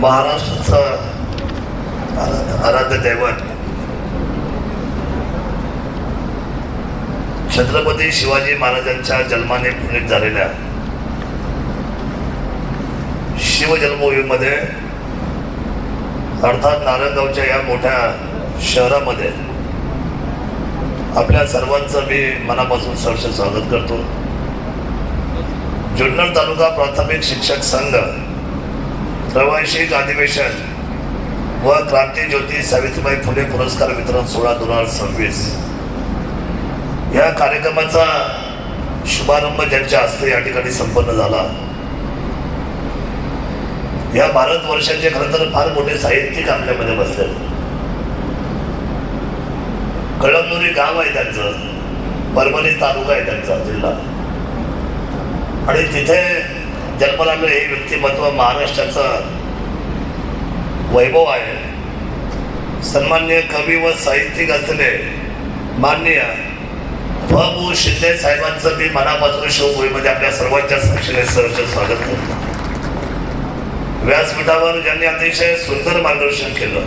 महाराष्ट्राचं आराध्य दैवत छत्रपती शिवाजी महाराजांच्या जन्माने पुनीत झालेल्या शिवजन्मभूमीमध्ये अर्थात नारायणगावच्या या मोठ्या शहरामध्ये आपल्या सर्वांचं मी मनापासून सहर्ष स्वागत करतो. जुन्नर तालुका प्राथमिक शिक्षक संघ त्रैवार्षिक अधिवेशन व क्रांती ज्योती सावित्रीबाई फुले पुरस्कार वितरण सोहळा 2026 या कार्यक्रमाचा शुभारंभ ज्यांच्या हस्ते या ठिकाणी संपन्न झाला. या भारतवर्षाचे खरं तर फार मोठे साहित्यिक आपल्यामध्ये बसले. कळमनुरी गाव आहे त्यांचं, परभणी तालुका आहे त्यांचा जिल्हा, आणि तिथे जन्मलेलं हे व्यक्तिमत्व महाराष्ट्राचं वैभव आहे. सन्माननीय कवी व साहित्यिक असलेले माननीय भ. शिंदे साहेबांचं मी मनापासून शिवभूमीमध्ये आपल्या सर्वांच्या साक्षीने सहर्ष स्वागत करतो. व्यासपीठावर ज्यांनी अतिशय सुंदर मार्गदर्शन केलं.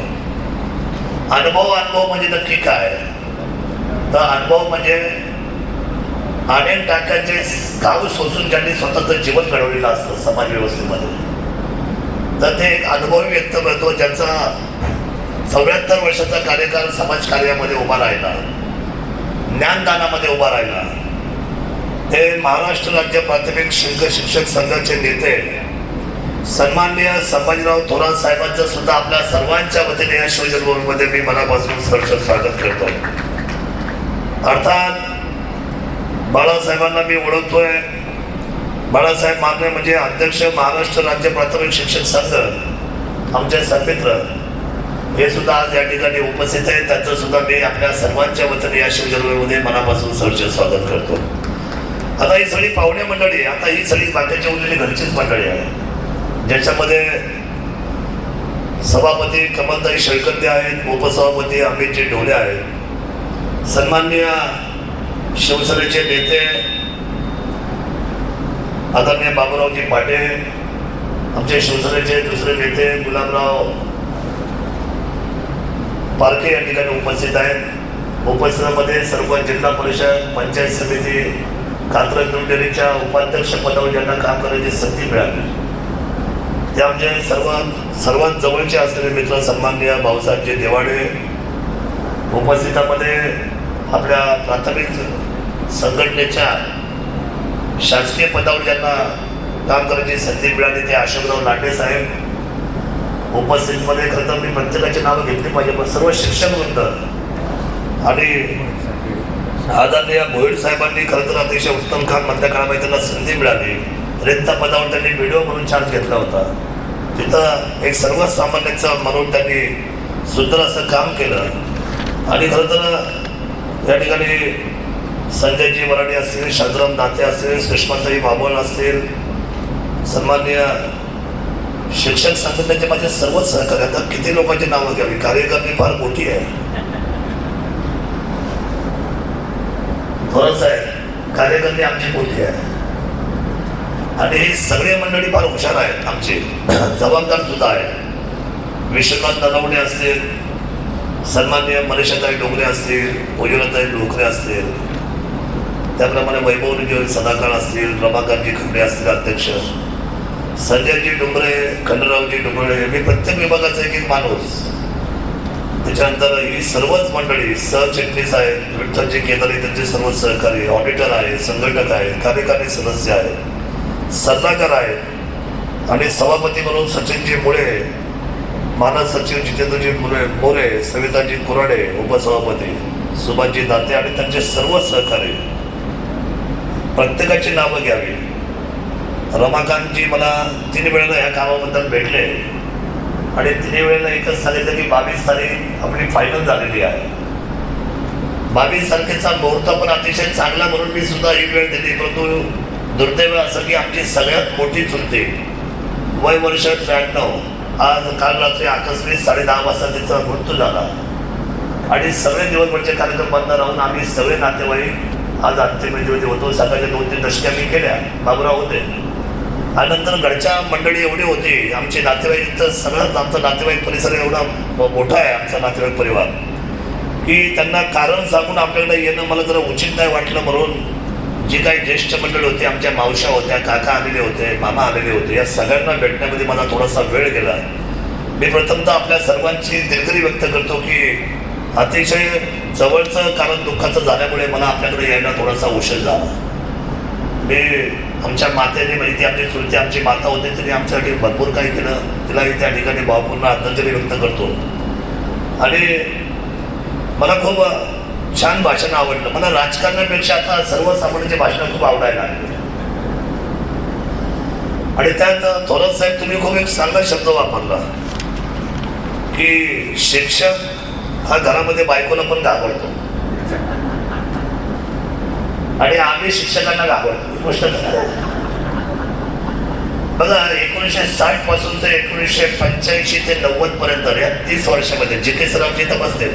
अनुभव म्हणजे नक्की काय? तर अनुभव म्हणजे अनेक टाक्याचे गाव सोसून ज्यांनी स्वतःचं जीवन घडवलेलं असतं समाज व्यवस्थेमध्ये, तर ते एक अनुभवी व्यक्त करतो ज्यांचा 74 वर्षाचा कार्यकाल समाज कार्यामध्ये उभा राहिला, ज्ञानदानामध्ये उभा राहिला. ते महाराष्ट्र राज्य प्राथमिक शिक्षक संघाचे नेते सन्माननीय संभाजीराव थोरात साहेबांचं सुद्धा आपल्या सर्वांच्या वतीने या शिवजन्मभूमीमध्ये मी मनापासून सहर्ष स्वागत करतो. अर्थात बाळासाहेबांना मी ओळखतोय. बाळासाहेब माने म्हणजे अध्यक्ष महाराष्ट्र राज्य प्राथमिक शिक्षक संघ, आमचे सन्मित्र, हे सुद्धा आज या ठिकाणी उपस्थित आहे. त्यांचं सुद्धा मी आपल्या सर्वांच्या वतीने या शिवजन्मभूमीमध्ये मनापासून सहर्ष स्वागत करतो. आता ही सगळी पाहुणे मंडळी, आता ही सगळी बाकीची उरलेली घरचीच मंडळी आहे, ज्याच्यामध्ये सभापती कमलताई शेळकंदे आहेत, उपसभापती अमितजी ढोले आहेत, सन्माननीय शिवसेनेचे नेते आदरणीय बाबूरावजी पाटे, आमचे शिवसेनेचे दुसरे नेते गुलाबराव पारखे या ठिकाणी उपस्थित आहेत. उपस्थितीमध्ये सर्व जिल्हा परिषद, पंचायत समिती, कात्रज दूध डेअरीच्या उपाध्यक्ष पदावर ज्यांना काम करायची संधी मिळाली, ते आमचे सर्वात जवळचे असलेले मित्र सन्माननीय भाऊसाहेबजी देवाडे. उपस्थितामध्ये आपल्या प्राथमिक संघटनेच्या शासकीय पदावर ज्यांना काम करायची संधी मिळाली ते अशोकराव लांडे साहेब. उपस्थितीमध्ये खरं तर मी प्रत्येकाची नावं घेतली पाहिजे, पण सर्व शिक्षक वृंद आणि आदरणीय भोईर साहेबांनी खरं तर अतिशय उत्तम काम मधल्या काळामध्ये त्यांना संधी मिळाली. रिक्त पदावर त्यांनी व्हिडिओ म्हणून चार्ज घेतला होता. तिथं एक सर्वसामान्याचं म्हणून त्यांनी सुंदर असं काम केलं. आणि खरं तर या ठिकाणी संजयजी वराडे असतील, शांतराम दाते असतील, सुषमाताई बाबोल असतील, सन्माननीय शिक्षक संघटनेचे माझे सर्वच सहकारी. आता किती लोकांची नावं घ्यावी, कार्यकारिणी फार मोठी आहे. खरंच आहे, कार्यकारिणी आमची मोठी आहे आणि ही सगळे मंडळी फार हुशार आहेत, आमचे जबाबदार सुद्धा आहेत. विश्वनाथ नरवणे असतील, सन्माननीय मनीषाताई डोंगरे असतील, उज्ज्वलाताई डोकरे असतील, त्याप्रमाणे वैभवजी सदाकाळ असतील, रमाकांतजी खंडे असतील अध्यक्ष, संजयजी डुंबरे, खंडरावजी डुंबरे, मी प्रत्येक विभागाचा एक माणूस. त्याच्यानंतर ही सर्वच मंडळी, सरचिटणीस आहेत, विठ्ठलजी केदारी, त्यांचे सर्व सहकारी, ऑडिटर आहेत, संघटक आहेत, कार्यकारी सदस्य आहेत, सल्लागार आहेत, आणि सभापती म्हणून सचिनजी मुळे, मानस सचिव जितेंद्रजी मोरे, सविताजी कुराडे, उपसभापती सुभाषजी दाते आणि त्यांचे सर्व सहकारी. प्रत्येकाची नावं घ्यावी. रमाकांतजी मला 3 वेळेला ह्या कामाबद्दल भेटले आणि 3 वेळेला एकच सांगितलं की 22 तारीख आपली फायनल झालेली आहे. 22 तारखेचा मुहूर्त पण अतिशय चांगला म्हणून मी सुद्धा ही वेळ दिली. परंतु दुर्दैव असं की आमची सगळ्यात मोठी चुलती, वय वर्ष 93, आज काल रात्री आकस्मिक 10:30 वाजता तिचा मृत्यू झाला आणि सगळे दिवसभरचे कार्यक्रम बंद राहून आम्ही सगळे नातेवाईक आज अंतिम विधी होतो. सकाळच्या 2-3 दशक्या मी केल्या, बाबूराव होते, आणि नंतर घरच्या मंडळी एवढी होती, आमचे नातेवाईक तर सगळंच आमचा नातेवाईक परिसर एवढा मोठा आहे आमचा नातेवाईक परिवार, की त्यांना कारण सांगून आपल्याकडे येणं मला जरा उचित नाही वाटलं. म्हणून जी काही ज्येष्ठ मंडळी होती, आमच्या मावश्या होत्या, काका आलेले होते, मामा आलेले होते, या सगळ्यांना भेटण्यामध्ये मला थोडासा वेळ गेला. मी प्रथमतः आपल्या सर्वांची दिलगिरी व्यक्त करतो की अतिशय जवळचं कारण दुःखाचं झाल्यामुळे मला आपल्याकडे यायला थोडासा उशीर झाला. मी आमच्या मातेने म्हणजे ती आमची चुलती आमची माता होती, तिने आमच्यासाठी भरपूर काही केलं, तिलाही त्या ठिकाणी भावपूर्ण आदरांजली व्यक्त करतो. आणि मला खूप छान भाषण आवडलं. मला राजकारणापेक्षा आता सर्वसामान्यांची भाषणं खूप आवडायला लागली. आणि त्यात थोरात साहेब तुम्ही खूप एक चांगला शब्द वापरला की शिक्षक हा घरामध्ये बायकोला पण घाबरतो आणि आम्ही शिक्षकांना घाबरतो. ही गोष्ट बघा, 1960 पासून ते 1985 ते 90 पर्यंत या 30 वर्षामध्ये जे के सरावची तपासते,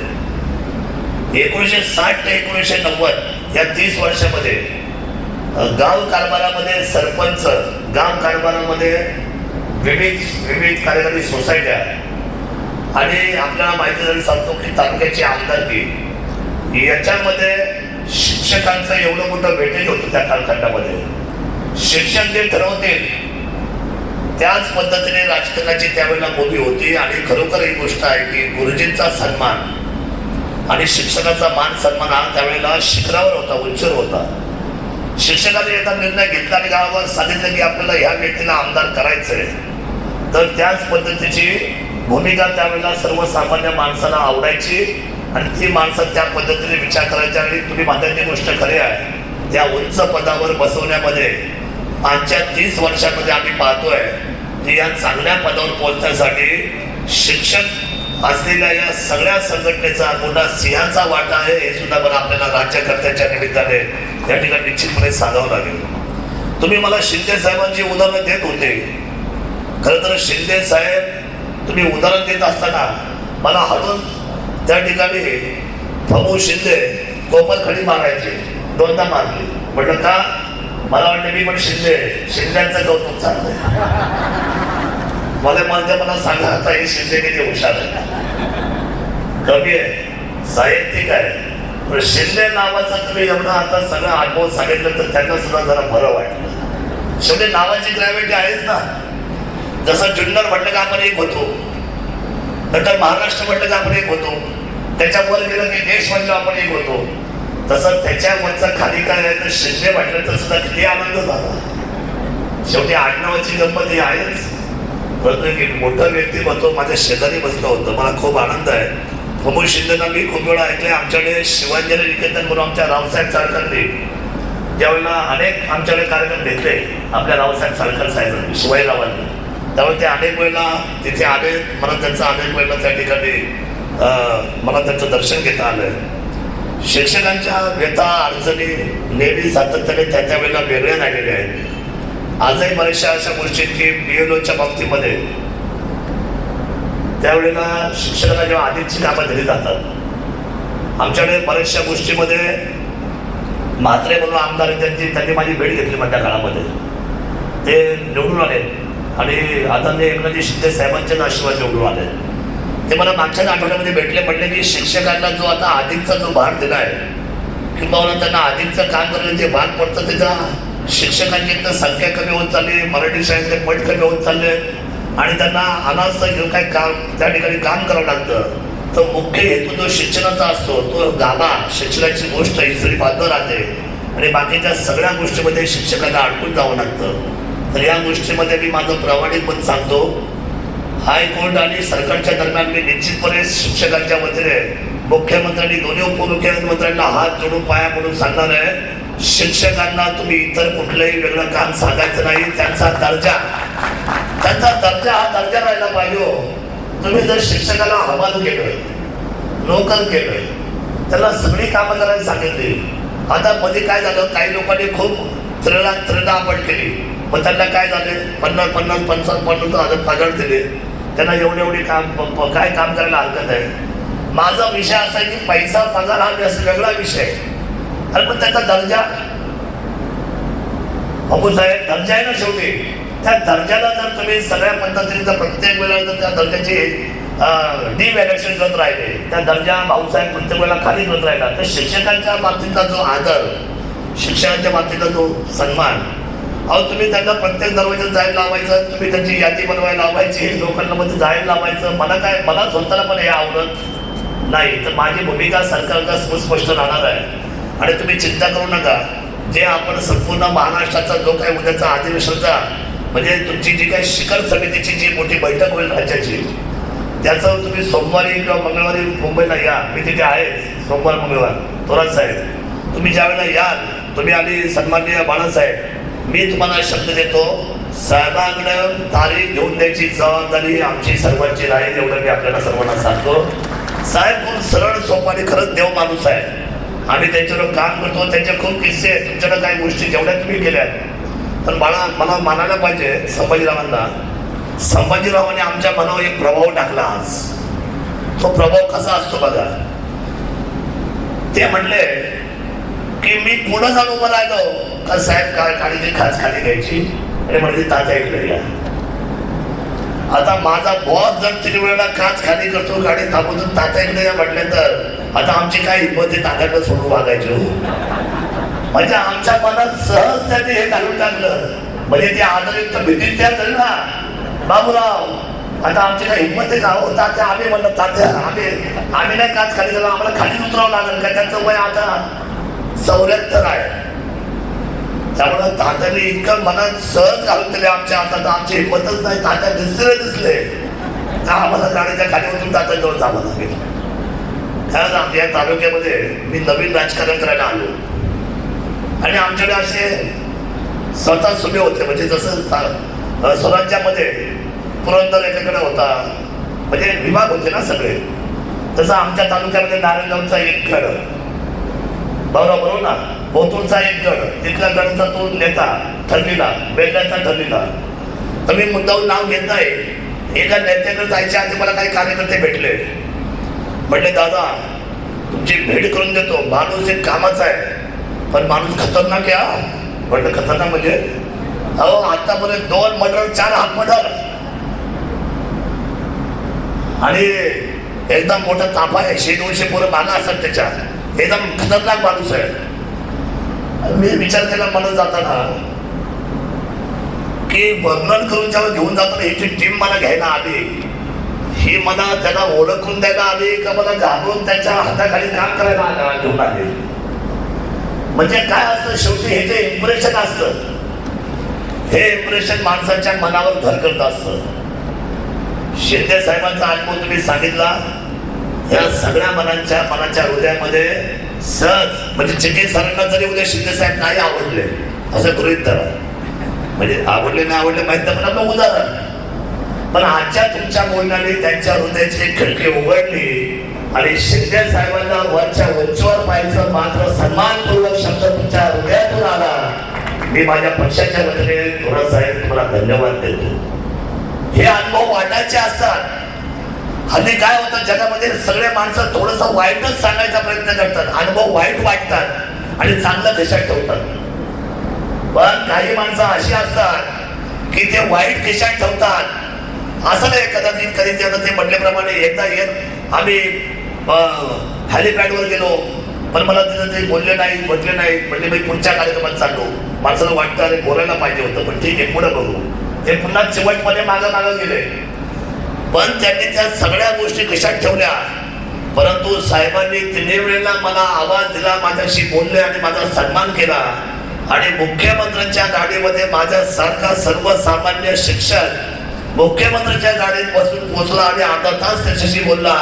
1960 ते 1990 या 30 वर्षामध्ये गाव कारभारामध्ये सरपंच, गाव कारभारामध्ये विविध कार्यकारी सोसायट्या आणि आपल्याला माहिती झाली सांगतो की तालुक्याची आमदारकी, याच्यामध्ये शिक्षकांचं एवढं मोठं वेटेज होतं. त्या कालखंडामध्ये शिक्षक जे ठरवतील त्याच पद्धतीने राजकारणाची त्यावेळेला बोली होती. आणि खरोखर ही गोष्ट आहे की गुरुजींचा सन्मान आणि शिक्षकाचा मान सन्मान हा त्यावेळेला शिखरावर होता, उंचीवर होता. शिक्षकाने एका निर्णय घेतला आणि गावावर सांगितलं की आपल्याला ह्या व्यक्तीला आमदार करायचंय, तर त्याच पद्धतीची भूमिका त्यावेळेला सर्वसामान्य माणसाला आवडायची आणि ती माणसं त्या पद्धतीने विचार करायची. आणि तुम्ही म्हणताय गोष्ट खरी आहे, त्या उंच पदावर बसवण्यामध्ये मागच्या 30 वर्षांमध्ये आम्ही पाहतोय की या चांगल्या पदावर पोहोचण्यासाठी शिक्षक असलेल्या या सगळ्या संघटनेचा मोठा सिंहाचा वाटा आहे. हे सुद्धा मला आपल्याला राज्यकर्त्याच्या निमित्ताने या ठिकाणी निश्चितपणे सांगावं लागेल. तुम्ही मला शिंदे साहेबांची उदाहरणं देत होते. खरं तर शिंदे साहेब तुम्ही उदाहरण देत असताना मला हळून त्या ठिकाणी प्रभू शिंदे कोपरखडी मारायचे, 2दा मारली. म्हटलं का? मला वाटलं मी पण शिंद्यांचं कौतुक चाललंय. मला सांगा आता हे शिंदे किती हुशार आहे, कवी आहे, साहित्यिक आहे, पण शिंदे नावाचा तुम्ही एवढा आता सगळं अनुभव सांगितलं तर त्यांना सुद्धा जरा बरं वाटलं. शेवटी नावाची ग्रॅव्हिटी आहेच ना. जसं जुन्नर म्हटलं का आपण एक होतो, नंतर महाराष्ट्र म्हटलं का आपण एक होतो, त्याच्यावर गेलं की देश म्हटलं आपण एक होतो, तसं त्याच्यावरचं खाली काय आहे तर शिंदे म्हटलं तर सुद्धा किती आनंद झाला. शेवटी आडनावाची गंमत ही आहेच. परंतु की मोठं व्यक्तिमत्व माझ्या शेजारी बसलं होतं, मला खूप आनंद आहे. प्रमोद शिंदेना मी खूप वेळा ऐकले. आमच्याकडे शिवांजली निकेतन म्हणून आमच्या रावसाहेब साळकरने ज्यावेळेला अनेक आमच्याकडे कार्यक्रम घेतले आपल्या रावसाहेब साळकर साहेबांनी, शिवाजीरावांनी, त्यामुळे ते अनेक वेळेला तिथे आले. मला त्यांचं अनेक वेळेला त्या ठिकाणी मला त्यांचं दर्शन घेता आलं. शिक्षकांच्या व्यथा अडचणी नेहमी सातत्याने त्या वेळेला वेगळ्या राहिलेल्या आहेत. आजही बऱ्याचशा अशा गोष्टी की BLOच्या बाबतीमध्ये त्यावेळेला शिक्षकांना जेव्हा आधीची कामं दिली जातात, आमच्याकडे बऱ्याचशा गोष्टीमध्ये म्हात्रे म्हणून आमदार त्यांनी माझी भेट घेतली मधल्या काळामध्ये. ते निवडून आले आणि आदरणीय एकनाथजी शिंदे साहेबांच्याच आशीर्वाद निवडून आले. ते मला मागच्याच आठवड्यामध्ये भेटले. म्हटले की शिक्षकांना जो आता आधीचा जो भार दिला आहे किंवा त्यांना आधीचं काम करायला जे भाग पडतं त्याच्या शिक्षकांची तर संख्या कमी होत चालली, मराठी शाळेतले पट कमी होत चालले आणि त्यांना अनाथ घेऊन काय काम त्या ठिकाणी काम करावं लागतं. तर मुख्य हेतू जो शिक्षणाचा असतो तो गाभा शिक्षणाची गोष्ट ही सगळी बाजूला राहते आणि बाकीच्या सगळ्या गोष्टीमध्ये शिक्षकांना अडकून जावं लागतं. तर या गोष्टीमध्ये मी माझं प्रामाणिक मत सांगतो. हायकोर्ट आणि सरकारच्या दरम्यान मी निश्चितपणे शिक्षकांच्या वतीने मुख्यमंत्र्यांनी दोन्ही उपमुख्यमंत्र्यांना हात जोडून पाया पडून सांगणार आहे, शिक्षकांना तुम्ही इतर कुठलंही वेगळं काम सांगायचं नाही. त्यांचा दर्जा हा दर्जा राहायला पाहिजे. तुम्ही जर शिक्षकाला हवाल केलं, नोकर केलं, त्याला सगळी कामं करायला सांगितली. आता मध्ये काय झालं, काही लोकांनी खूप त्रिडापट केली. मग त्यांना काय झाले, 50,000 पगार दिले, त्यांना एवढे काय काम करायला हरकत आहे. माझा विषय असा आहे की पैसा पगार हा वेगळा विषय आहे, अरे पण त्याचा दर्जा, बाबू साहेब दर्जा आहे ना शेवटी. त्या दर्जाला जर तुम्ही सगळ्या पद्धतीने प्रत्येक वेळेला जर त्या दर्जाची डिव्हॅल्युएशन करत राहिले, त्या दर्जा भाऊसाहेब प्रत्येक वेळेला खाली करत राहिला, तर शिक्षकांच्या बाबतीतला जो आदर, शिक्षकांच्या बाबतीतला जो सन्मान, अहो तुम्ही त्यांना प्रत्येक दरवाजात जायला लावायचं, तुम्ही त्यांची यादी बनवायला लावायची, लोकांना मध्ये जायला लावायचं. मला स्वतःला पण हे आवडत नाही. तर माझी भूमिका सरकारला सुस्पष्ट राहणार आहे. आणि तुम्ही चिंता करू नका, जे आपण संपूर्ण महाराष्ट्राचा जो काही उद्याचा अधिवेशनचा म्हणजे तुमची जी काही शिखर समितीची जी मोठी बैठक होईल राज्याची, त्याचं तुम्ही सोमवारी किंवा मंगळवारी मुंबईला या. मी तिथे आहे सोमवार मंगळवार. थोरात साहेब तुम्ही ज्यावेळेला याल, तुम्ही आली सन्माननीय बाळासाहेब, मी तुम्हाला शब्द देतो, साहेबांकडे तारीख घेऊन द्यायची जबाबदारी आमची सर्वांची राहील. एवढं मी आपल्याला सर्वांना सांगतो. साहेब खूप सरळ सोपा आणि खरंच देव माणूस आहे. आम्ही त्यांच्यावर काम करतो, त्यांचे खूप किस्से आहेत. तुमच्याकडे काही गोष्टी जेवढ्या तुम्ही केल्यात, पण मला मानायला पाहिजे संभाजीरावांना. संभाजीरावांनी आमच्या मनावर एक प्रभाव टाकला आज. तो प्रभाव कसा असतो बघा. ते म्हणले की मी पुढं जाऊन उभं राहिलो का साहेब काय खालीची खास खाली घ्यायची आणि म्हणजे तात्या इकडे या. आता माझा बॉस जर तिने वेळेला काच खाली करतो, गाडी थांबवतो, तात्या इकडे या म्हटले तर आता आमची काय हिंमत आहे तात्याकडे सोडून वागायचो. म्हणजे आमच्या मनात सहज त्यांनी हे घालून टाकलं. म्हणजे ती आदरयुक्त भीती तयार झाली ना, बाबूराव आता आमची काय हिंमत आहे का हो तात्या. आम्ही म्हणलं तात्या आम्ही नाही काच खाली झाला, आम्हाला खाली उतरावं लागेल का. त्यांचं वय आता 74 आहे. त्यामुळे तात्याने इतकं मनात सहज घालून दिले आमच्या हातात, आमची हिंमतच नाही. तात्या दिसले आम्हाला गाडीच्या खाली उतरून तात्याजवळ जावं लागेल. कारण आमच्या या तालुक्यामध्ये मी नवीन राजकारण करायला आलो आणि आमच्याकडे असे स्वतः सुभे होते. म्हणजे जसं स्वराज्यामध्ये पुरंदर एकाकडे होता, म्हणजे विभाग होते ना सगळे, तसं आमच्या तालुक्यामध्ये नारायणगावचा एक गड, बरोबर ना, बोतूरचा एक गड, तिथल्या गडचा तो नेता ठरलेला, बेल्ल्याचा ठरलेला. तर मी मुद्दाहून नाव घेत नाही. एका नेत्याकडे जायच्या आधी मला काही कार्यकर्ते भेटले. म्हटले दादा तुमची भेट करून देतो, माणूस एक कामाचा आहे पण माणूस खतरनाक आहे. म्हटलं खतरनाक म्हणजे अहो आतापर्यंत 2 मर्डर 4 हाफ मर्डर आणि एकदम मोठा ताफा आहे, 100-200 पोरं मागा असतात त्याच्या. एकदम खतरनाक माणूस आहे. मी विचार केला मला जाताना की वर्णन करून जेव्हा घेऊन जाताना ही टीम मला घ्यायला आली, ही मला त्याला ओळखून द्यायला आली का मला घाबरून त्याच्या हाताखाली काम करायला घेऊन आले. म्हणजे काय असतं शेवटी हे जे इम्प्रेशन असतं, हे इम्प्रेशन माणसाच्या मनावर घर करत असतं. शिंदे साहेबांचा अनुभव तुम्ही सांगितला. या सगळ्या मनाच्या हृदयामध्ये सहज म्हणजे चिकी सरांना जरी उद्या शिंदे साहेब नाही आवडले असं गृहीत धरा, म्हणजे आवडले नाही आवडले माहित नाही, पण आपलं उदाहरण. पण आजच्या तुमच्या बोलण्याने त्यांच्या हृदयाची खिडकी उघडली आणि शिंदे साहेबांना वरच्या उंचीवर पाहायचं मात्र सन्मानपूर्वक शब्द तुमच्या हृदयातून आला. मी माझ्या पक्षाच्या वतीने थोरात साहेब तुम्हाला धन्यवाद देतो. हे अनुभव वाटायचे असतात. हल्ली काय होतं जगामध्ये सगळे माणसं थोडस वाईटच सांगायचा प्रयत्न करतात, अनुभव वाईट वाटतात आणि चांगलं खिशात ठेवतात. पण काही माणसं अशी असतात की ते वाईट खिशात ठेवतात. असं नाही कदाचित कधी ते म्हटल्याप्रमाणे एकदा आम्ही हेलिपॅडवर गेलो, पण मला तिथं ते बोलले नाही म्हणजे मी पुढच्या कार्यक्रमात चाललो. माणसाला वाटतं अरे बोलायला पाहिजे होतं, पण ठीक आहे पुढे बघू. ते पुन्हा चिवटपणे मागं गेले. पण त्यांनी त्या सगळ्या गोष्टी कशात ठेवल्या. परंतु साहेबांनी 3 वेळेला मला आवाज दिला, माझ्याशी बोलले आणि माझा सन्मान केला. आणि मुख्यमंत्र्यांच्या गाडीमध्ये माझ्यासारखा सर्वसामान्य शिक्षक मुख्यमंत्र्यांच्या गाडीत बसून पोहोचला आणि अर्धा तास त्याच्याशी बोलला.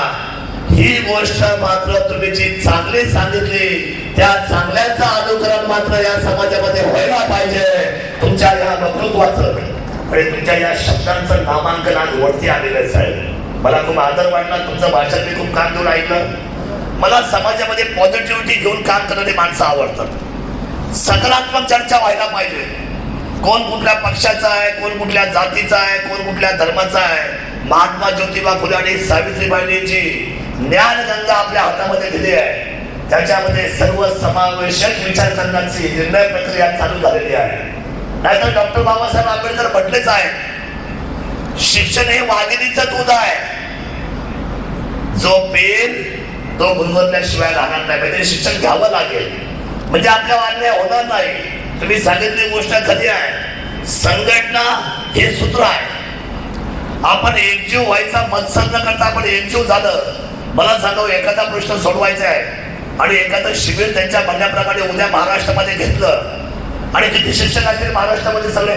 ही गोष्ट मात्र तुम्ही जी चांगली सांगितली, त्या चांगल्याचं अनुकरण मात्र या समाजामध्ये व्हायला पाहिजे. तुमच्या या वक्तृत्वाचं आणि तुमच्या या शब्दांचं नामांकन आज वरती आलेलं आहे साहेब. मला खूप आदर वाटला. तुमचं भाषण मी खूप काम देऊन ऐकलं. मला समाजामध्ये पॉझिटिव्हिटी घेऊन काम करणारी माणसं आवडतात. सकारात्मक चर्चा व्हायला पाहिजे. कोण कुठल्या पक्षाचा आहे, कोण कुठल्या जातीचा आहे, कोण कुठल्या धर्माचा आहे. महात्मा ज्योतिबा फुले आणि सावित्रीबाईंनी जी ज्ञानगंगा आपल्या हातामध्ये दिली आहे, त्याच्यामध्ये सर्व समावेशक विचार करण्याची निर्णय प्रक्रिया चालू झालेली आहे. नाहीतर डॉक्टर बाबासाहेब आंबेडकर म्हटलेच आहे, शिक्षण हे वाघिणीचं दूध आहे, जो पेल तो गुणगुणल्याशिवाय राहणार नाही. म्हणजे शिक्षण घ्यावं लागेल, म्हणजे आपल्या अन्याय होणार नाही. तुम्ही सांगितली गोष्ट खरी आहे. संघटना हे सूत्र आहे. आपण एकजीव व्हायचा, मत्सर न करता आपण एकजीव झालं. मला सांगा, एखादा प्रश्न सोडवायचा आहे आणि एखादं शिबिर त्यांच्या म्हणण्याप्रमाणे उद्या महाराष्ट्रामध्ये घेतलं, आणि किती शिक्षक असतील महाराष्ट्रामध्ये? सगळे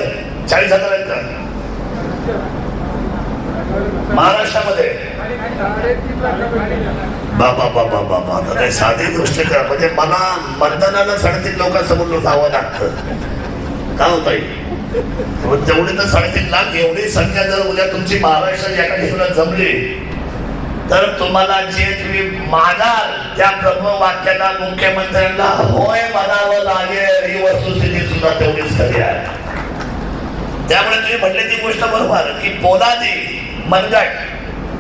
40,000 आहेत का महाराष्ट्रामध्ये? बाबा बाबा बाबा, आता काही साधी गोष्ट का? म्हणजे मला मतदानाला 3.5 लोकांसमोर जावं लागतं. काय होत आहे तेवढी तर 3.5 लाख एवढी संख्या जर उद्या तुमची महाराष्ट्रात एका ठिकाणी जमली तर तुम्हाला जे तुम्ही मागाल त्या ब्रह्मवाक्याला, मुख्यमंत्र्यांना होय म्हणावं लागेल. ही वस्तुस्थिती सुद्धा तेवढीच खरी आहे. त्यामुळे तुम्ही म्हटले ती गोष्ट बरोबर की पोलादी मनगट,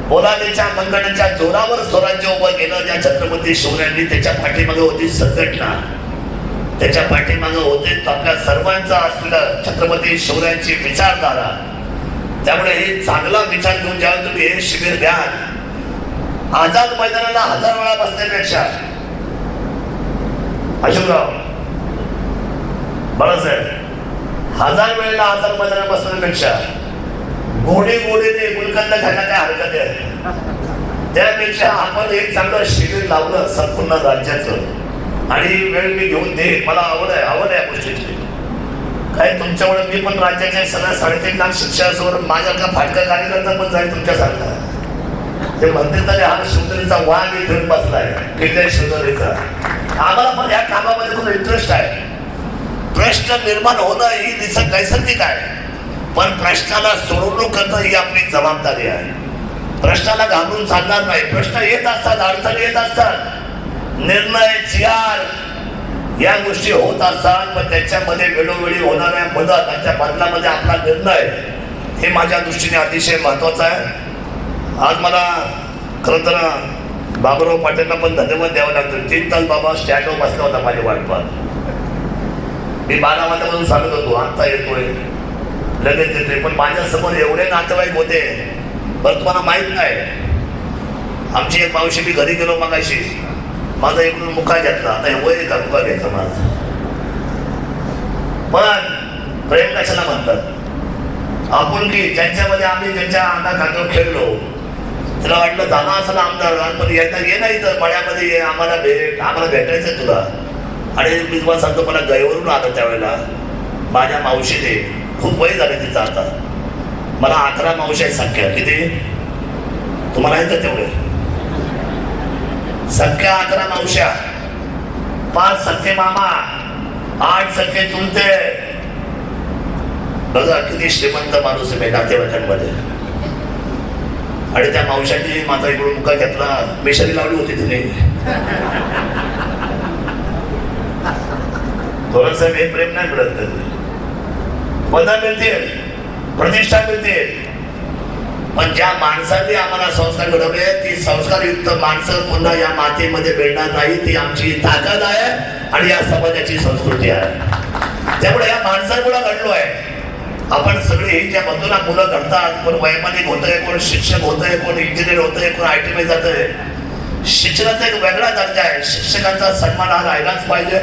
पोलादीच्या मनगटाच्या जोरावर स्वराज्य उभं केलं ज्या छत्रपती शिवरायांनी. त्याच्या पाठीमागे होती संघटना, त्याच्या पाठीमागे होते आपल्या सर्वांचा असलेलं छत्रपती शिवरायांची विचारधारा. त्यामुळे हे चांगला विचार घेऊन ज्यावेळी तुम्ही हे शिबिर घ्याल, आझाद मैदानाला 1000 वेळा बसण्यापेक्षा, अशोकराव बाळासाहेब 1000 वेळेला आझाद मैदानात बसण्यापेक्षा गोडीने गुलकंद खायला काय हरकत आहे? त्यापेक्षा आपण एक चांगलं शिबिर लावलं संपूर्ण राज्याचं, आणि वेळ मी घेऊन देईन. मला आवड आहे या गोष्टीची. काय तुमच्यामुळे मी पण राज्याच्या सगळ्या 3.5 लाख शिक्षकांसमोर माझ्यासारखा फाटका कार्यकर्ता पण जाईल तुमच्यासारखा. ते म्हणतील तरी हा शिवतरीचा वाघ घेऊन बसलाय, किल्ले शिवतरीचा. आम्हाला पण या कामामध्ये खूप इंटरेस्ट आहे. प्रश्न निर्माण होणं ही नैसर्गिक आहे, पण प्रश्नाला सोडवणूक करणं ही आपली जबाबदारी आहे. प्रश्नाला घाबरून चालणार नाही. प्रश्न येत असतात, अडचणी येत असतात, निर्णय जिहार या गोष्टी होत असतात, पण त्याच्यामध्ये वेळोवेळी होणाऱ्या बदल आणि त्या बदलामध्ये आपला निर्णय हे माझ्या दृष्टीने अतिशय महत्वाचं आहे. आज मला खरं तर बाबूराव पाटीलला पण धन्यवाद द्यावं लागतं. 3 तास बाबा स्टँडवर बसला होता माझ्या वाटपात. मी 12 वाजल्यापासून सांगत होतो आता येतोय, लगेच येतोय, पण माझ्यासमोर एवढे नातेवाईक होते. पण तुम्हाला माहित नाही, आमची एक मावशी, मी घरी गेलो मगाशी, माझा इकडून मुका घेतला. आता हे वय का मुका घ्यायचा माझा? पण प्रेम कशाला म्हणतात? आपण की ज्यांच्यामध्ये आम्ही ज्यांच्या अंगा खांद्यावर खेळलो, तुला वाटलं झाला असं आमदार, पण येता ये नाही तर मळ्यामध्ये ये, आम्हाला भेटायचंय तुला. आणि मी तुम्हाला सांगतो, मला गयवरून आलं त्यावेळेला माझ्या मावशीने. खूप वय झालं तिचं आता. मला 11 मावशी आहेत संख्या. किती तुम्हाला आहेत का तेवढे? संख्या 11 मावश्या, 5 सख्खे मामा, 8 सख्खे चुलते. बघा किती श्रीमंत माणूस आहे नातेवाईकांमध्ये. आणि त्या मावशांनी माझा इकडून मुका घेतला, मिशरी लावली होती तिने. थोडस हे प्रेम नाही मिळत कधी. पदं मिळतील, प्रतिष्ठा मिळतील, पण ज्या माणसांनी आम्हाला संस्कार घडवले ती संस्कारयुक्त माणसं पुन्हा या मातीमध्ये मिळणार नाही. ती आमची ताकद आहे आणि या समाजाची संस्कृती आहे. त्यामुळे या माणसांमुळे घडलो आहे. आपण सगळे ज्या बंधूंना मुलं घडतात, कोण वैमानिक होतंय, कोण शिक्षक होतंय, कोण इंजिनियर होतंय, कोण IT मध्ये जातंय. शिक्षणाचा एक वेगळा दर्जा आहे. शिक्षकांचा सन्मान हा राहिलाच पाहिजे.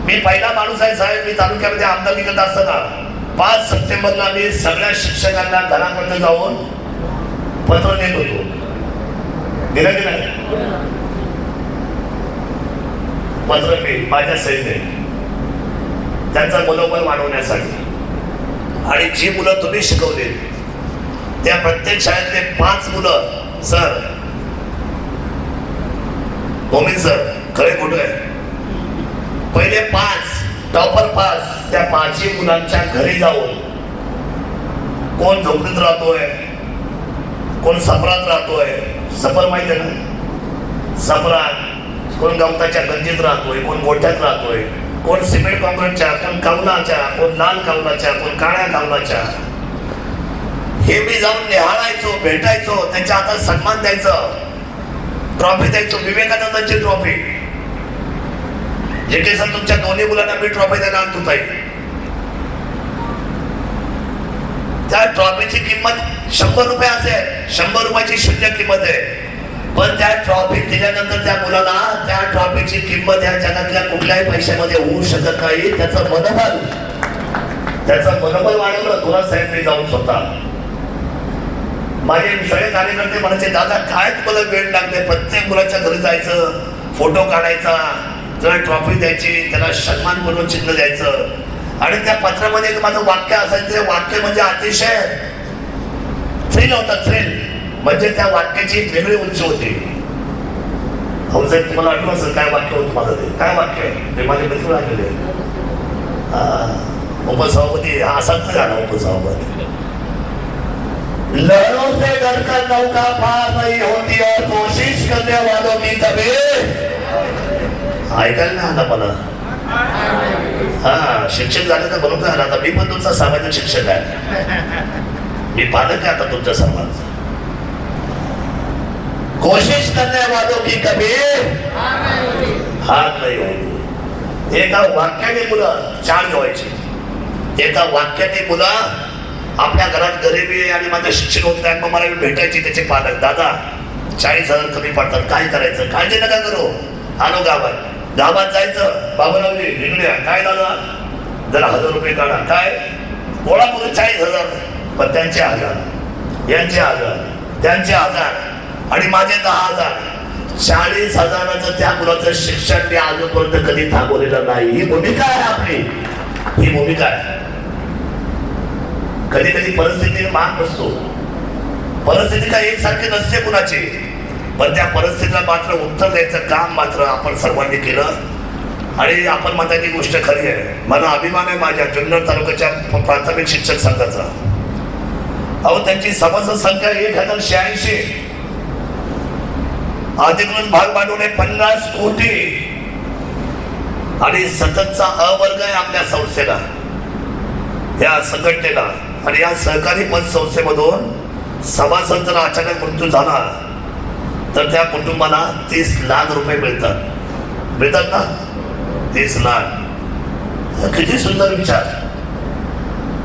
मी पहिला माणूस आहे साहेब, मी तालुक्यामध्ये आमदारकी करत असताना 5 सप्टेंबरला मी सगळ्या शिक्षकांना घरापर्यंत जाऊन पत्र देत होतो. दिलं की नाही पत्र? मी माझ्या सहित त्यांचा मनोबल वाढवण्यासाठी. आणि जी मुलं तुम्ही शिकवली त्या प्रत्येक शाळेतले 5 मुलं, सर मोमीन सर खरे खोटं आहे, पहिले 5 टॉपर 5 त्या 5ही मुलांच्या घरी जाऊन, कोण झोपडीत राहतोय, कोण सफरात राहतोय, सफर माहिती आहे ना, सफरात, कोण गवताच्या गंजीत राहतोय, कोण गोठ्यात राहतोय, कोण सिमेंट कॉन्क्रीटच्या, कोण कौलाच्या, कोण लाल कौलाच्या, कोण काळ्या कौलाच्या. हे मी जाऊन निहाळायचो, भेटायचो, त्यांच्या हातात सन्मान द्यायचं, ट्रॉफी द्यायचो, विवेकानंदाची ट्रॉफी. जे काही सर तुमच्या दोन्ही मुलांना मी ट्रॉफी द्यायला आणतो ताई. त्या ट्रॉफीची किंमत 100 रुपये असेल, 100 रुपयाची शून्य किंमत आहे. पण त्या ट्रॉफी दिल्यानंतर त्या मुलाला त्या ट्रॉफीची किंमत या जगातल्या कुठल्याही पैशामध्ये होऊ शकत नाही. त्याचं मनोबल वाढवलं तुला साहेब मी जाऊन स्वतः. माझे सगळे कार्यकर्ते म्हणायचे दादा काय तुम्हाला वेळ लागते, प्रत्येक मुलाच्या घरी जायचं, फोटो काढायचा, त्याला ट्रॉफी द्यायची, त्याला सन्मान म्हणून चिन्ह द्यायचं. आणि त्या पत्रामध्ये एक माझं वाक्य असायचं, ते वाक्य म्हणजे अतिशय थ्रिल होतं, थ्रिल. म्हणजे त्या वाक्याची एक वेगळी उंची होती. हो साहेब तुम्हाला आठवण असेल काय वाक्य होतं माझं, ते काय वाक्य आहे ते माझे मित्र आलेले उपसभापती असाच नाही झाला उपसभापती. लहरों से डरकर नौका पार नहीं होती और कोशिश करने वालों की कभी ऐकायला नाही आला मला. हा शिक्षक झाले तर बरोबर आला. आता मी पण तुमचा सामाजिक शिक्षक आहे, मी पालक आहे आता तुमच्या समाज. कोशिश करने वालों की कभी हार नहीं होती. एका वाक्याने मुलं चार्ज व्हायची. एका वाक्याने मुलं आपल्या घरात गरिबी आहे आणि माझं शिक्षण होत नाही, मग मला भेटायची त्याचे पालक, दादा 40,000 कमी पडतात, काय करायचं, काळजी नका करू. आलो गावात जायचं, बाबूरावजी इकडे काय दादा जरा 1,000 रुपये काढा, काय गोळा करून 40,000. पण त्यांचे 1,000, यांचे 1,000, त्यांचे 1,000 आणि माझे 10,000. 40,000चं त्या मुलाचं शिक्षण मी आजपर्यंत कधी थांबवलेलं नाही. ही भूमिका आहे आपली, ही भूमिका आहे. कधी कधी परिस्थिती माग नसतो, परिस्थिती काय एकसारखी नसते कुणाची, पण त्या परिस्थितीला मात्र उत्तर द्यायचं काम मात्र आपण सर्वांनी केलं. आणि आपण म्हणता ती गोष्ट खरी आहे. मला अभिमान आहे माझ्या जुन्नर तालुक्याच्या प्राथमिक शिक्षक संघाचा. अहो त्यांची सभासद संख्या 1,086, अधिकृत भाग भांडवल 50 कोटी आणि सततचा अवर्ग आहे आपल्या संस्थेला, या संघटनेला. आणि या सहकारी पतसंस्थेमधून सभासद जर अचानक मृत्यू झाला तर त्या कुटुंबाला 30 लाख रुपये मिळतात ना. 30 लाख किती सुंदर विचार.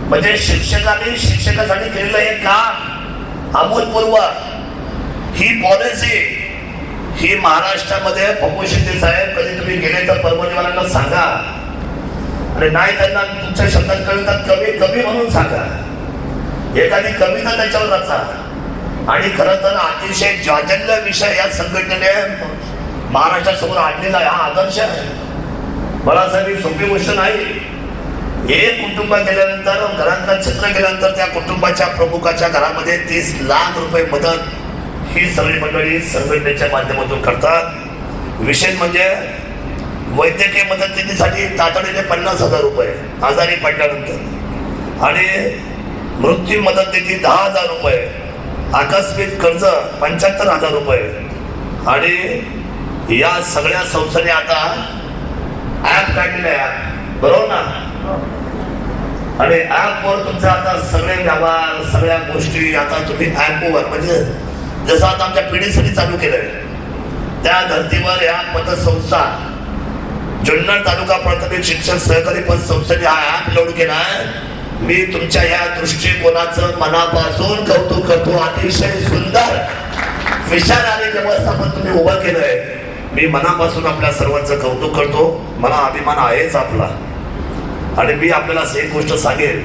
म्हणजे शिक्षकांनी शिक्षकासाठी केलेलं हे काम अभूतपूर्व. ही पॉलिसी ही महाराष्ट्रामध्ये पप्पू शिंदे साहेब कधी तुम्ही गेले तर परभणीवाल्यांना सांगा, आणि नाही त्यांना तुमच्या शब्दात कळतात कमी कमी म्हणून सांगा. एखादी कविता त्याच्यावर रचा. आणि खरं तर अतिशय जाजल्य विषय या संघटनेने महाराष्ट्रासमोर आणलेला हा आदर्श आहे. मला असं ही सोपी गोष्ट नाही. एक कुटुंब गेल्यानंतर, घरातलं चित्र गेल्यानंतर त्या कुटुंबाच्या प्रमुखाच्या घरामध्ये 30 लाख रुपये मदत ही सगळी मंडळी संघटनेच्या माध्यमातून करतात. विशेष म्हणजे वैद्यकीय मदतीसाठी तातडीने 50,000 रुपये आजारी पडल्यानंतर, आणि मृत्यू मदत निधी 10,000 रुपये, आकस्मिक कर्ज 75,000 रुपये. आणि या सगळ्या संस्थेने आता ऍप काढलेलं आहे, बरोबर ना. आणि ऍपवर तुमचं आता सगळे व्यवहार सगळ्या गोष्टी आता तुम्ही ऍपवर, म्हणजे जसं आता आमच्या पिढीसाठी चालू केलंय त्या धर्तीवर या पतसंस्था जुन्नर तालुका प्राथमिक शिक्षण सहकारी पतसंस्थेने हा ऍप लोड केलाय. मी तुमच्या या दृष्टिकोनाचं मनापासून कौतुक करतो. अतिशय सुंदर विचार आणि व्यवस्थापन तुम्ही उभं केलंय. मी मनापासून आपल्या सर्वांचं कौतुक करतो. मला अभिमान आहेच आपला. आणि मी आपल्याला असं एक गोष्ट सांगेन,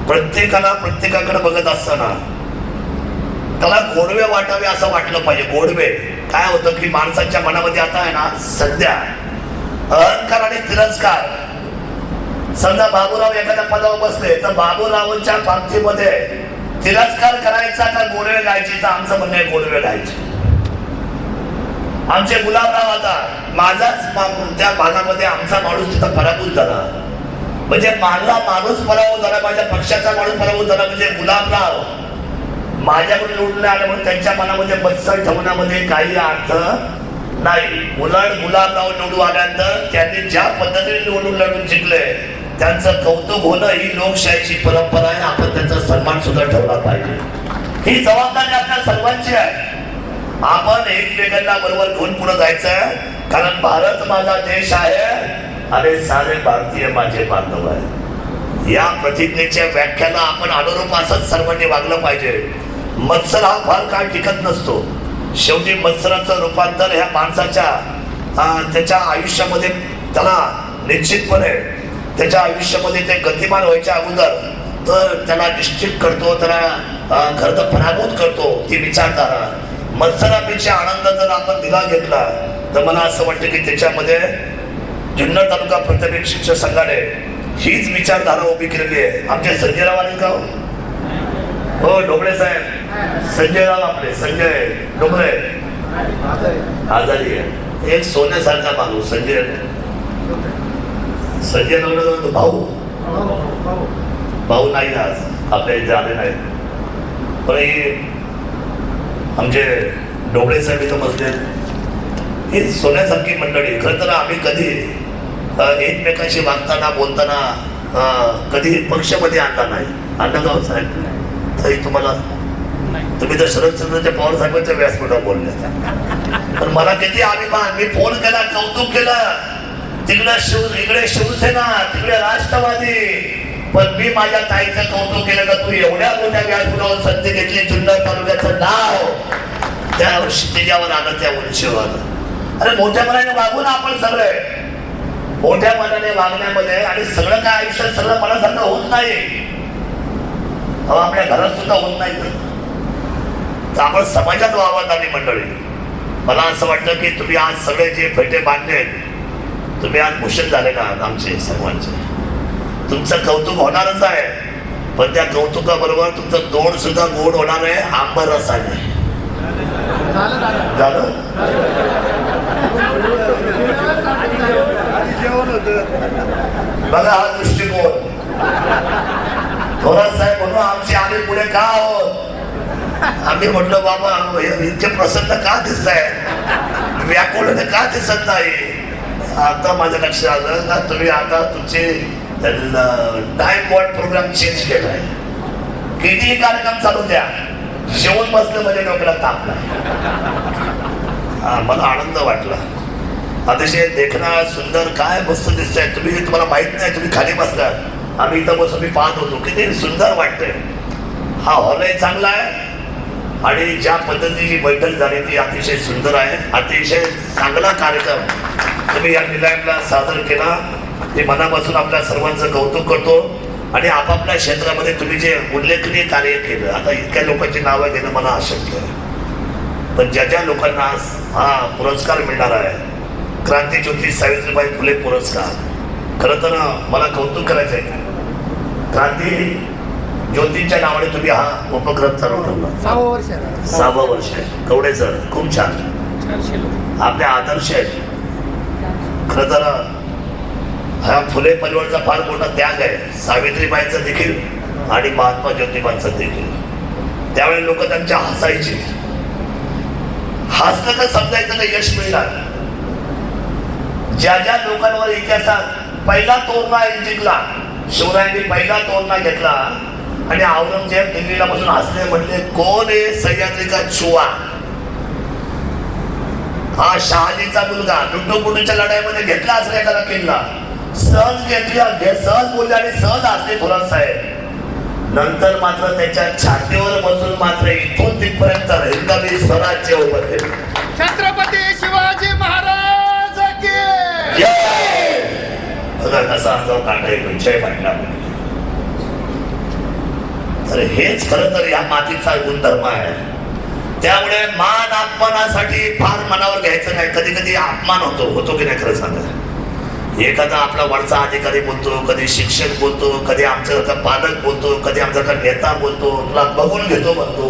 प्रत्येकाकडे बघत असताना त्याला गोडवे वाटावे असं वाटलं पाहिजे. गोडवे काय होतं की माणसाच्या मनामध्ये आता आहे ना सध्या अहंकार आणि तिरस्कार. समजा बाबूराव एखाद्या पदावर बसले तर बाबूरावांच्या पार्टीमध्ये तिरस्कार करायचा का गोडवे गायचे, तर आमचं म्हणणं आहे गोडवे गायचे. आमचे गुलाबराव आता माझाच त्या भागामध्ये आमचा माणूस तिथं पराभूत झाला. म्हणजे माझा माणूस पराभूत झाला, माझ्या पक्षाचा माणूस पराभूत झाला. म्हणजे गुलाबराव माझ्याकडून निवडून आले म्हणून त्यांच्या मनामध्ये बत्सर ठेवण्यामध्ये काही अर्थ नाही. उलट गुलाबराव निवडून आल्यानंतर त्यांनी ज्या पद्धतीने निवडून लढून जिंकले त्यांचं कौतुक होणं ही लोकशाहीची परंपरा आहे. आपण त्यांचा सन्मान सुद्धा ठेवला पाहिजे. ही जबाबदारी आपल्या सर्वांची आहे. आपण एकमेकांना बरोबर घेऊन पुढे जायचं आहे. कारण भारत माझा देश आहे आणि सारे भारतीय माझे बांधव आहे. या प्रतिज्ञेच्या व्याख्याला आपण अनुरूप असंच सर्वांनी वागलं पाहिजे. मत्सर हा फार काळ टिकत नसतो. शेवटी मत्सराचं रूपांतर ह्या माणसाच्या त्याच्या आयुष्यामध्ये त्याला निश्चितपणे त्याच्या आयुष्यामध्ये ते गतिमान व्हायच्या अगोदर तर त्याला निश्चित करतो, त्याला खरं पराभूत करतो ती विचारधारा. मत्सरापेक्षा आनंद जर आपण दिला घेतला तर मला असं वाटतं की त्याच्यामध्ये जुन्नर तालुका प्राथमिक शिक्षक संघाने हीच विचारधारा उभी केलेली आहे. आमचे संजयराव आले का हो? ढोबळे साहेब, संजयराव आपले संजय ढोबळे आजारी आहे. एक सोन्यासारखा माणूस संजय ढोबळे भाऊ नाही आज आपल्या इथे आले नाही. पण आमचे ढोबळे साहेब इथं बसले. ही सोन्यासारखी मंडळी. खरं तर आम्ही कधी एकमेकांशी वागताना बोलताना कधी पक्षामध्ये आणला नाही. आणलं गाव साहेब तरी तुम्हाला तुम्ही तर शरदचंद्रच्या पवार साहेबांच्या व्यासपीठावर बोलले. पण मला किती अभिमान. मी फोन केला, कौतुक केलं. इकडे शिवसेना, तिकडे राष्ट्रवादी. पण मी माझ्या ताईचं कौतुक केलं का तू एवढ्या मोठ्या व्यासपीठावर संधी घेतली. जुन्नर तालुक्याचं नाव त्या क्षितिजावर आलं, त्या उंचीवर. अरे मोठ्या मनाने वागून आपण सगळे मोठ्या मनाने वागण्यामध्ये आणि सगळं काय आयुष्यात सगळं मनासारखं होत नाही. आपल्या घरात सुद्धा होत नाही. तर आपण समाजात वावरणारी मंडळी. मला असं वाटतं की तुम्ही आज सगळे जे फेटे बांधले तुम्ही आज भूषण झाले ना आमचे सर्वांचे. तुमचं कौतुक होणारच आहे. पण त्या कौतुकाबरोबर तुमचं तोंड सुद्धा गोड होणार आहे आंबर रसाने. झालं बघा हा दृष्टिकोन. थोरात साहेब म्हणून आमची आम्ही पुढे का आहोत. आम्ही म्हटलं बाबा इतके प्रसन्न का दिसत आहे, व्याकुळ का दिसत नाही. आता माझ्या लक्षात आलं का तुम्ही आता तुमचे टाइम बॉन्ड प्रोग्राम चेंज केलाय. कितीही कार्यक्रम चालू द्या, जेवण बसलं म्हणजे डोक्याला ताप नाही. मला आनंद वाटला. अतिशय देखणा सुंदर काय मस्त दिसतंय. तुम्हाला माहित नाही, तुम्ही खाली बसला, आम्ही इथं बसून मी पाहत होतो. किती सुंदर वाटतंय. हा हॉलही चांगला आहे आणि ज्या पद्धतीची बैठक झाली ती अतिशय सुंदर आहे. अतिशय चांगला कार्यक्रम तुम्ही या निलयला सादर केला. ते मनापासून आपल्या सर्वांचं कौतुक करतो. आणि आपापल्या क्षेत्रामध्ये तुम्ही जे उल्लेखनीय कार्य केलं, आता इतक्या लोकांची नावं घेणं मला अशक्य आहे. पण ज्या ज्या लोकांना हा पुरस्कार मिळणार आहे, क्रांतीज्योती सावित्रीबाई फुले पुरस्कार, खरं तर मला कौतुक करायचं आहे. क्रांती ज्योतींच्या नावाने तुम्ही हा उपक्रम चालू ठेवला. 6वं वर्ष आहे. कवडे सर खूप छान, आपले आदर्श आहेत. खरं तर हा फुले परिवाराचा फार मोठा त्याग आहे. सावित्रीबाईंचा देखील आणि महात्मा ज्योतिबांचा देखील. त्यावेळी लोक त्यांच्या हसायचे. हसलं का समजायचं का यश मिळणार. ज्या ज्या लोकांवर इतिहासात पहिला तोरणा जिंकला, शिवरायांनी पहिला तोरणा घेतला आणि औरंगजेब दिल्लीला बसून हसले, म्हटले कोण आहे सह्याद्री का छुआ. हा शहाजीचा मुलगा लुटूपुटूच्या लढाईमध्ये घेतला असला एखादा किल्ला, सहज घेतला, सहज बोलले आणि सहज हसले थोरात साहेब. नंतर मात्र त्याच्या छातीवर बसून मात्र इथून तिथपर्यंत हिंदवी स्वराज्य उभं केलं. छत्रपती शिवाजी महाराज की जय. बघा कसा अंगावर काटा येतो जय म्हटल्यामुळे. तर हेच खरं तर या मातीचा गुणधर्म आहे. त्यामुळे मान अपमानासाठी फार मनावर घ्यायचं नाही. कधी कधी अपमान होतो की नाही खरं सांगा. एखादा आपला वरचा अधिकारी बोलतो, कधी शिक्षक बोलतो, कधी आमच्यासारखा पालक बोलतो, कधी आमच्यासारखा नेता बोलतो, तुला बघून घेतो म्हणतो.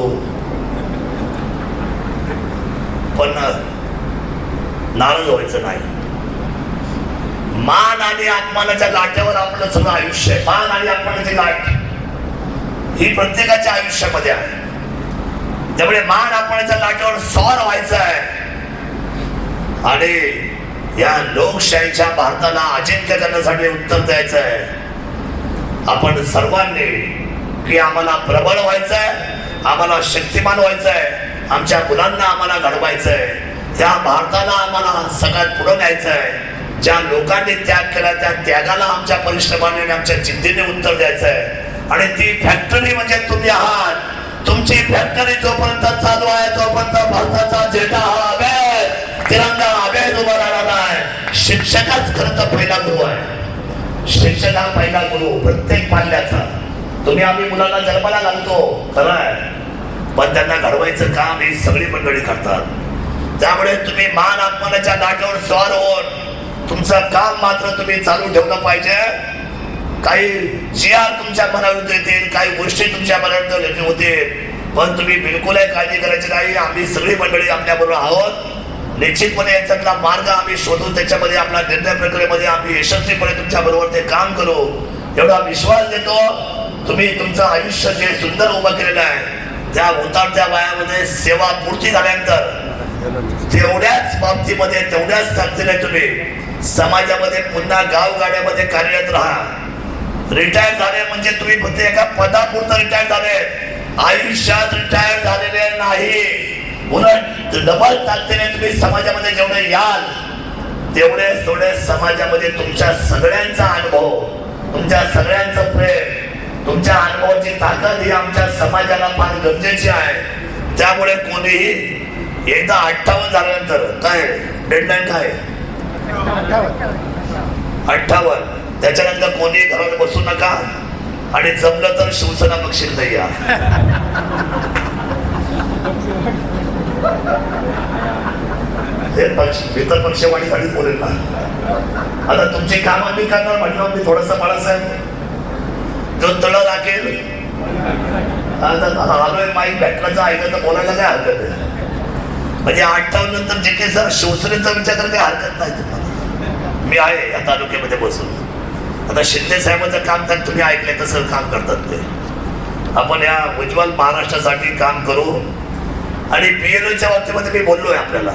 पण नाराज व्हायचं नाही. मान आणि अपमानाच्या लाटेवर आपलं सगळं आयुष्य आहे. मान आणि अपमानाची लाट ही प्रत्येकाच्या आयुष्यामध्ये आहे. त्यामुळे मान अपमानाच्या लाटेवर स्वार व्हायचं आहे आणि या लोकशाहीच्या भारताला अजिंक्य करण्यासाठी उत्तर द्यायचं आहे. आपण सर्वांनी की आम्हाला प्रबळ व्हायचं आहे, आम्हाला शक्तिमान व्हायचं आहे, आमच्या मुलांना आम्हाला घडवायचं आहे, त्या भारताला आम्हाला सगळ्यात पुढे न्यायचं आहे. ज्या लोकांनी त्याग केला त्या त्यागाला आमच्या परिश्रमाने आणि आमच्या जिद्दीने उत्तर द्यायचं आहे. आणि ती फॅक्टरी म्हणजे तुम्ही आहात. तुमची फॅक्टरी जोपर्यंत चालू आहे तोपर्यंत भारताचा झेंडा हा अभेद, तिरंगा अभेद उभा राहणार आहे. शिक्षकच खरं तर पहिला गुरु आहे. शिक्षक हा पहिला गुरु प्रत्येक पाल्याचा. तुम्ही आम्ही मुलांना जन्माला घालतो खरं आहे, पण त्यांना घडवायचं काम ही सगळी मंडळी करतात. त्यामुळे तुम्ही मान अपमानाच्या लाटेवर स्वार होऊन तुमचं काम मात्र तुम्ही चालू ठेवलं पाहिजे. काही जिया तुमच्या मनावर येतील, काही गोष्टी तुमच्या मनावर होतील, पण तुम्ही बिलकुलही काळजी करायची नाही. आम्ही सगळी मंडळी आपल्या बरोबर आहोत. निश्चितपणे याच्यातला मार्ग आम्ही शोधून त्याच्यामध्ये आपला निर्णय प्रक्रियेमध्ये आम्ही यशस्वीपणे तुमच्या बरोबर ते काम करू एवढा विश्वास देतो. तुम्ही तुमचं आयुष्य जे सुंदर उभं केलेलं आहे त्या उतारत्या वयामध्ये सेवा पूर्ती झाल्यानंतर तेवढ्याच बाबतीमध्ये तेवढ्याच ताकदीने तुम्ही समाजामध्ये पुन्हा गावगाड्यामध्ये कार्यरत राहा. रिटायर झाले म्हणजे तुम्ही फक्त एका पदापुरतं रिटायर झाले, आयुष्यात रिटायर झालेले नाही. उलट डबल ताकदीने तुम्ही समाजामध्ये जेवढे याल तेवढे समाजामध्ये तुमच्या सगळ्यांचा अनुभव, तुमच्या सगळ्यांचं प्रेम, तुमच्या अनुभवाची ताकद ही आमच्या समाजाला फार गरजेची आहे. त्यामुळे कोणीही एकदा 58 झाल्यानंतर काय डेडलाईन काय 58 त्याच्यानंतर कोणी घरात बसू नका आणि जमलं तर शिवसेना पक्षात नाही या. हे पक्ष इतर पक्षवाढीसाठी बोलेल ना. आता तुमचे काम आम्ही करणार म्हटलं मी थोडस बाळासाहेब जो तळ राखेल. आता आलोय माईक भेटण्याचं ऐकलं तर बोलायला काय हरकत आहे. म्हणजे 58 नंतर जे काही जर शिवसेनेचा विचार करायला काही हरकत नाही तुम्हाला. मी आहे या तालुक्यामध्ये बसून. आता शिंदे साहेबांचं काम तर तुम्ही ऐकले कसं काम करतात ते. आपण या उज्ज्वल महाराष्ट्रासाठी काम करू. आणि PLOच्या बाबतीमध्ये मी बोललोय आपल्याला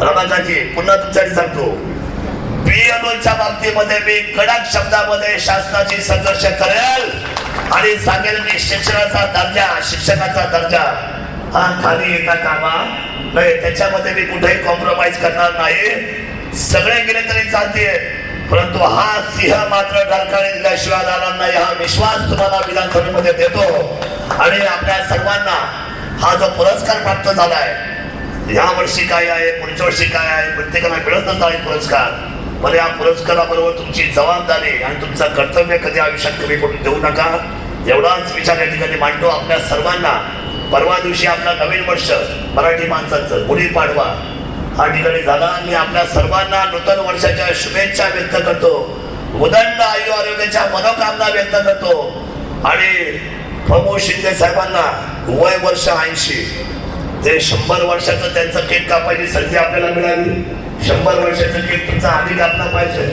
रमाकांतजी, पुन्हा तुमच्यासाठी सांगतो. PLOच्या बाबतीमध्ये मी कडक शब्दामध्ये शासनाची संघर्ष करेल आणि सांगेल की शिक्षणाचा दर्जा, शिक्षकाचा दर्जा हा खाली येता कामा नाही. त्याच्यामध्ये मी कुठेही कॉम्प्रोमाइज करणार नाही. सगळे गेले तरी चालते, परंतु हा सिंह मात्र डरकाळी दिल्याशिवाय राहणार नाही हा विश्वास तुम्हाला विधानसभेमध्ये देतो. आणि आपल्या सर्वांना हा जो पुरस्कार प्राप्त झालाय, या वर्षी काय आहे, पुढच्या वर्षी काय आहे, प्रत्येकाला मिळतच आहे पुरस्कार. पण या पुरस्काराबरोबर तुमची जबाबदारी आणि तुमचं कर्तव्य कधी आयुष्यात कमी पडून देऊ नका एवढाच विचार या ठिकाणी मांडतो. आपल्या सर्वांना परवा दिवशी आपला नवीन वर्ष मराठी माणसाचं गुढीपाडवा हा ठिकाणी झाला. मी आपल्या सर्वांना नूतन वर्षाच्या शुभेच्छा व्यक्त करतो, उदंड आयु आरोग्याच्या मनोकामना व्यक्त करतो. आणि प्रमोद शिंदे साहेबांना वय वर्ष 80, ते 100 वर्षाचं त्यांचं केक कापायची संधी आपल्याला मिळाली. 100 वर्षाचं केक तुमचा आधी कापला पाहिजे.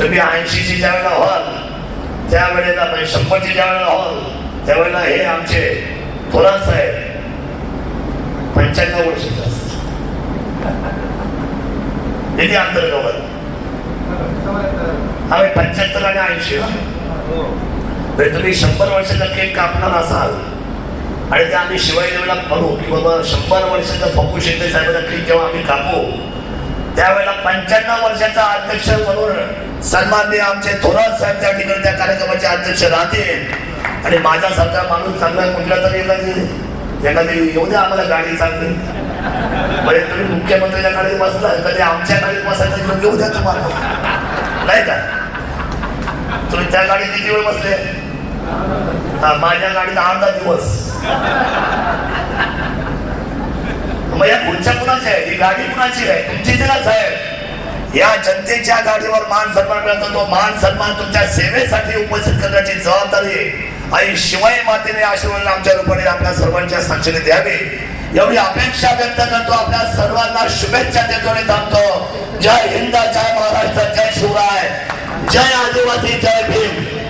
तुम्ही 80ची ज्या वेळेला व्हाल त्यावेळेला 100ची ज्या वेळेला व्हाल त्यावेळेला हे आमचे थोरात साहेब 95 वर्षाचे असतात. किती अंतर गवत आम्ही 75 आणि 80. तुम्ही 100 वर्षाचा केक कापणार असाल आणि ते आम्ही शिवाय देवीला म्हणू की बाबा 100 वर्षाचा पप्पू शिंदे साहेबांचा केक जेव्हा आम्ही कापू त्यावेळेला 95 वर्षाचा अध्यक्ष म्हणून सन्माननीय आमचे थोरात साहेब त्या ठिकाणी त्या कार्यक्रमाचे अध्यक्ष राहतील. आणि माझ्यासारखा माणूस चांगला कुठला तरी एखादी येऊ द्या आम्हाला गाडी चांगली. म्हणजे तुम्ही मुख्यमंत्र्याच्या गाडीत बसला कधी आमच्या गाडीत बसायचं घेऊ द्या तुम्हाला नाही का. तुम्ही त्या गाडीत किती वेळ बसले. माझ्या गाडीत अर्धा दिवस. मग या पुढच्या कुणाची आहे ही गाडी, कुणाची आहे तुमची दिलाच आहे. या जनतेच्या गाडीवर मान सन्मान मिळतो. तो मान सन्मान तुमच्या सेवेसाठी उपस्थित करण्याची जबाबदारी आई शिवाई मातेने आशीर्वाद आमच्या रूपाने आपल्या सर्वांच्या साक्षीने द्यावी एवढी अपेक्षा व्यक्त करतो. आपल्या सर्वांना शुभेच्छा देतो आणि थांबतो. जय हिंद, जय महाराष्ट्र, जय शिवराय, जय आदिवासी, जय भीम.